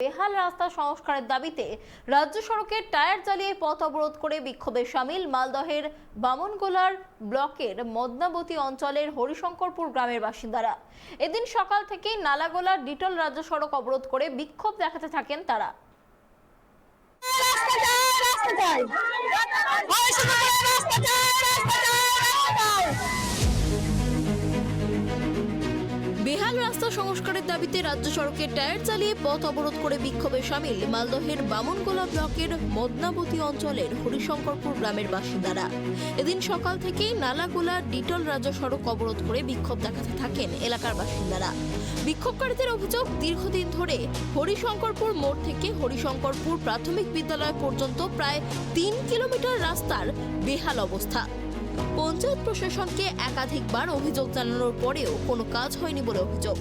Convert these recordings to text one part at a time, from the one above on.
বেহাল রাস্তা সংস্কারের দাবিতে রাজ্য সড়কের টায়ার জ্বালিয়ে পথ অবরোধ করে বিক্ষোভে সামিল মালদহের বামনগোলার ব্লকের মদনাবতী অঞ্চলের হরিশঙ্করপুর গ্রামের বাসিন্দারা। এদিন সকাল থেকেই নালাগোলার ডিটল রাজ্য সড়ক অবরোধ করে বিক্ষোভ দেখাতে থাকেন তারা। বেহাল রাস্তা সংস্কারের দাবিতে রাজ্য সড়কের টায়ার চালিয়ে পথ অবরোধ করে বিক্ষোভে সামিল মালদহের বামনগোলা ব্লকের মদনাবতী অঞ্চলের হরিশঙ্করপুর গ্রামের বাসিন্দারা। এদিন সকাল থেকেই নালাগোলা ডিটল রাজ্য সড়ক অবরোধ করে বিক্ষোভ দেখাতে থাকেন এলাকার বাসিন্দারা। বিক্ষোভকারীদের অভিযোগ, দীর্ঘদিন ধরে হরিশঙ্করপুর মোড় থেকে হরিশঙ্করপুর প্রাথমিক বিদ্যালয় পর্যন্ত প্রায় 3 কিলোমিটার রাস্তার বেহাল অবস্থা। পঞ্চায়েত প্রশাসনকে একাধিকবার অভিযোগ জানানোর পরেও কোনো কাজ হয়নি বলে অভিযোগ।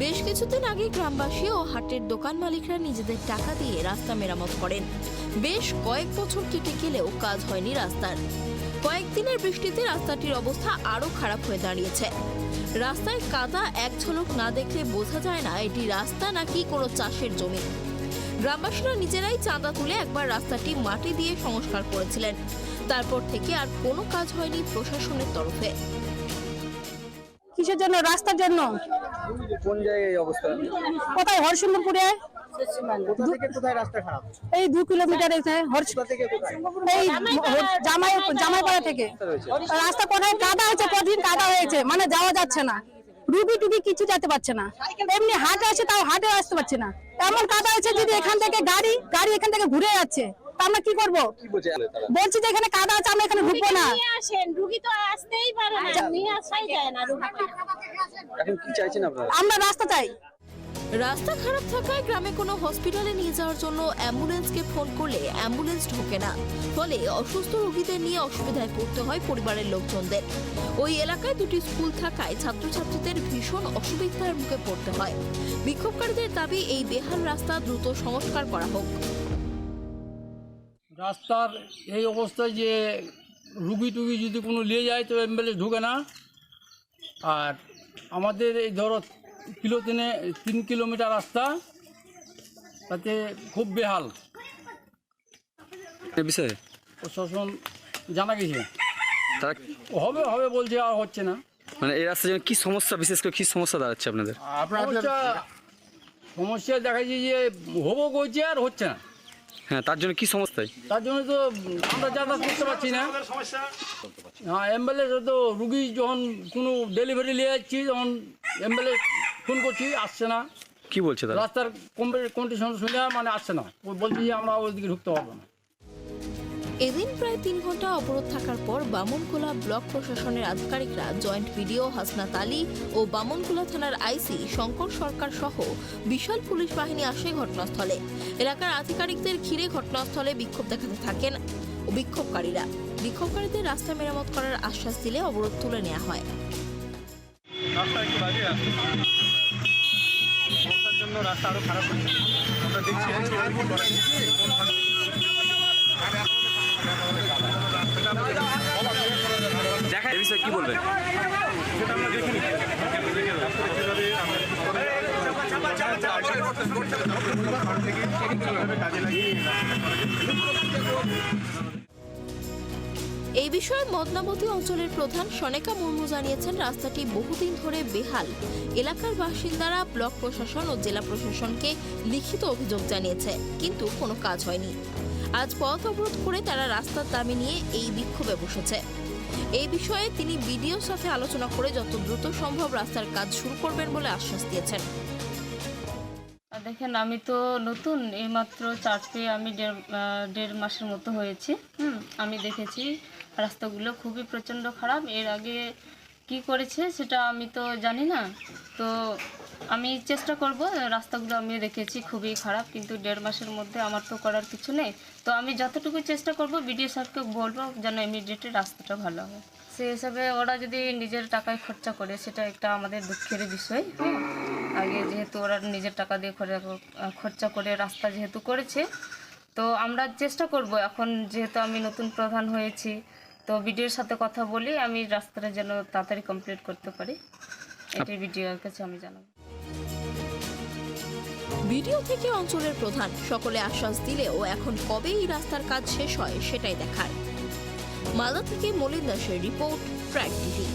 বেশ কিছুদিন আগে গ্রামবাসী ও হাটের দোকান মালিকরা নিজেদের টাকা দিয়ে রাস্তা মেরামত করেন। বেশ কয়েক বছর কেটে গেলেও কাজ হয়নি রাস্তার। কয়েকদিনের বৃষ্টিতে রাস্তাটির অবস্থা আরো খারাপ হয়ে দাঁড়িয়েছে। রাস্তায় কাদা এক ঝলক না দেখলে বোঝা যায় না এটি রাস্তা নাকি কোনো চাষের জমি। গ্রামবাসীরা নিজেরাই চাঁদা তুলে একবার রাস্তাটি মাটি দিয়ে সংস্কার করেছিলেন। তারপর থেকে আর কোনো কাজ হয়নি প্রশাসনের তরফে। কিসের জন্য? রাস্তার জন্য। কোন জায়গায় এই অবস্থা? কোথায়? হরিশঙ্করপুরে। কোথা থেকে কোথায় রাস্তা খারাপ? এই 2 কিলোমিটার কোথা থেকে কোথায়? এই জামাইপাড়া থেকে। রাস্তা কোথায় কাদা হয়েছে, কতদিন কাদা হয়েছে, মানে যাওয়া যাচ্ছে না। রুবি টুবি কিছু যেতে পারছে না। এমনি হাটে আছে, তাও হাটে আসতে পারছে না। এমন কাদা হয়েছে যদি এখান থেকে গাড়ি এখান থেকে ঘুরে যাচ্ছে, তা আমরা কি করবো? বলছি যে এখানে কাদা আছে, আমরা এখানে ঢুকবো না। রুগী তো আসতেই পারে না, নিয়ে আসাই যায় না রুগী। এখন কি চাইছেন আপনারা? আমরা রাস্তা চাই। রাস্তা খারাপ থাকায় গ্রামে কোনো হসপিটালে নিয়ে যাওয়ার জন্য অ্যাম্বুলেন্সকে ফোন করলে অ্যাম্বুলেন্স ঢোকে না। ফলে অসুস্থ রোগীদের নিয়ে অসুবিধায় পড়তে হয় পরিবারের লোকজনদের। ওই এলাকায় 2টি স্কুল থাকায় ছাত্রছাত্রীদের ভীষণ অসুবিধার মুখে পড়তে হয়। বিক্ষোভকারীদের দাবি, এই বেহাল রাস্তা দ্রুত সংস্কার করা হোক। রাস্তার এই অবস্থায় যে রুগী টুগি যদি কোনো নিয়ে যায় তো অ্যাম্বুলেন্স ঢুকে না। আর আমাদের এই ধরো 3 কিলোমিটার রাস্তা, তাতে খুব বেহাল। এ বিষয়ে প্রশাসন জানা গেছে, তারা হবে হবে বলছে, আর হচ্ছে না। মানে এই রাস্তার জন্য কি সমস্যা, বিশেষ করে কি সমস্যা দাঁড়াচ্ছে আপনাদের? সমস্যা দেখা যায় যে হবো করছে আর হচ্ছে না। হ্যাঁ, তার জন্য কি সমস্যায়? তার জন্য তো আমরা যাতায়াত করতে পারছি না। হ্যাঁ, অ্যাম্বুলেন্স তো রুগী যখন কোনো ডেলিভারি নিয়ে যাচ্ছি, যখন অ্যাম্বুলেন্স ফোন করছি, আসছে না। কি বলছে তারা? রাস্তার কন্ডিশন শুনে মানে আসছে না, বলছি যে আমরা ওইদিকে ঢুকতে পারবো না। এদিন প্রায় 3 ঘন্টা অবরোধ থাকার পর বামনগোলা ব্লক প্রশাসনের আধিকারিকরা জয়েন্ট ভিডিও হাসনাত আলী ও বামনগোলা থানার আইসি শঙ্কর সরকার সহ বিশাল পুলিশ বাহিনী আসে ঘটনাস্থলে। এলাকার আধিকারিকদের ঘিরে ঘটনাস্থলে বিক্ষোভ দেখাতে থাকেন বিক্ষোভকারীদের রাস্তা মেরামত করার আশ্বাস দিলে অবরোধ তুলে নেওয়া হয়। রাস্তা আরো খারাপ হচ্ছে, আমরা দেখছি। দেখা এই বিষয়ে কি বলবেন? এই বিষয়ে মদনাবতী অঞ্চলের প্রধান সনেকা মুর্মু জানিয়েছেন, রাস্তাটি বহুদিন ধরে বেহাল। এলাকার বাসিন্দারা ব্লক প্রশাসন ও জেলা প্রশাসনকে লিখিত অভিযোগ জানিয়েছে, কিন্তু কোনো কাজ হয়নি। আজ পথ অবরোধ করে তারা রাস্তার দাবি নিয়ে এই বিক্ষোভে বসেছে। এই বিষয়ে তিনি বিডিওর সাথে আলোচনা করে যত দ্রুত সম্ভব রাস্তার কাজ শুরু করবেন বলে আশ্বাস দিয়েছেন। দেখেন, আমি তো নতুন, এইমাত্র চার্জ পেয়ে আমি দেড় মাসের মতো হয়েছে। আমি দেখেছি রাস্তাগুলো খুবই প্রচণ্ড খারাপ। এর আগে কি করেছে সেটা আমি তো জানি না, তো আমি চেষ্টা করব। রাস্তাগুলো আমি দেখেছি খুবই খারাপ, কিন্তু 1.5 মাসের মধ্যে আমার তো করার কিছু নেই। তো আমি যতটুকু চেষ্টা করব, বিডিও স্যারকে বলবো যেন ইমিডিয়েটলি রাস্তাটা ভালো হয়। সেই হিসাবে ওরা যদি নিজের টাকায় খরচা করে, সেটা একটা আমাদের দুঃখের বিষয়। আগে যেহেতু ওরা নিজের টাকা দিয়ে খরচা করে রাস্তা যেহেতু করেছে, তো আমরা চেষ্টা করব। এখন যেহেতু আমি নতুন প্রধান হয়েছি, তো বিডিওর সাথে কথা বলি আমি রাস্তাটা যেন তাড়াতাড়ি কমপ্লিট করতে পারি, এটাই বিডিওর কাছে আমি জানাবো। ভিডিও থেকে অঞ্চলের প্রধান সকলে আশ্বাস দিলেও এখন কবে এই রাস্তার কাজ শেষ হয় সেটাই দেখার। মালদা থেকে মলিন দাসের রিপোর্ট, ট্র্যাক টিভি।